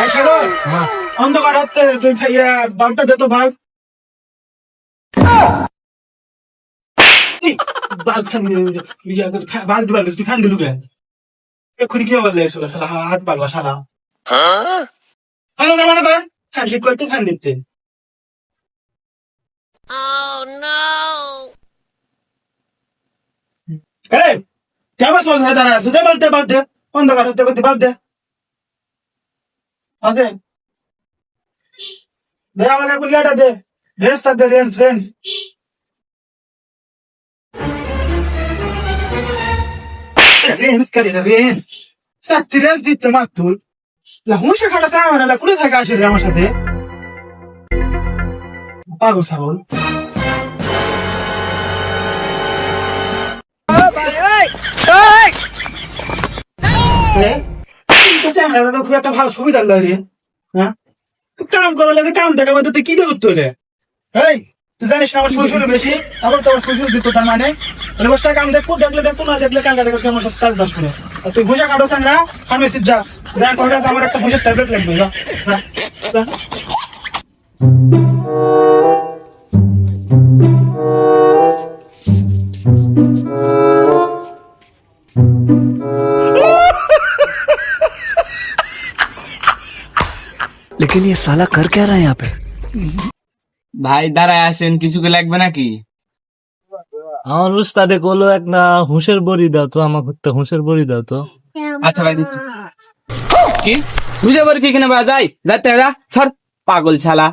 এই সাগর, অন্ধকার হচ্ছে, তুই ভাইয়া বাল্বটা দে তো বাল্ব। এই, বাল্ব ফ্যান বাল্ব দিবার গেছিস, তুই ফ্যান দিলু কেন? এক্ষুনি কি বললে এসো শালা, হাত পাগলা শালা। মানে করেন ফ্যান ঠিক করতে, ফ্যান দিতে। আরে কেমন সল ধরে দাঁড়ায় আছে, দে বাল্ব দে, বাল্ব দে। অন্ধকার হতে করতে বাল্ব দে। আছে দে, আমাকে কুলিয়াটা দে। রেন্সটা দে, রেন্স। রেন্স করে রেন্স, সাথে রেন্স দিতে মাতুল। লা হুঁশে খাটা চা আমার না, কুড়ে থাকে আসে রে আমার সাথে, পাগল ছাগল। রে তো স্যাংরা তো খুব একটা ভালো সুবিধা লয় রে। হ্যাঁ, তুই কাম করার লাগে কাম দেখাবো, তো তুই কি দিয়ে করতে হলে? এই তুই জানিস না আমার শ্বশুর বেশি, আবার তো আমার শ্বশুর দিত, তার মানে বসটা কাম দেখবো, দেখলে দেখবো, না দেখলে কালকা দেখতে আমার সাথে কাজ দাস করে। আর তুই বুঝা খাটো স্যাংরা, ফার্মেসির যা, যা কয়টা আমার একটা হুঁশের ট্যাবলেট লাগবে, যা যা, যা। लेकिन ये साला कर क्या रहा है यहाँ पे? ভাই দাঁড়ায় আসেন, কিছু কি লাগবে নাকি? আমার উস্তাদে কলো একটা হুঁশের বড়ি দাও তো, আমাকে একটা হুঁশের বড়ি দাও তো। আচ্ছা ভাই দিচ্ছি। কি বুঝে পারি কি কিনা যাই যাইতে যা, সর পাগল ছালা।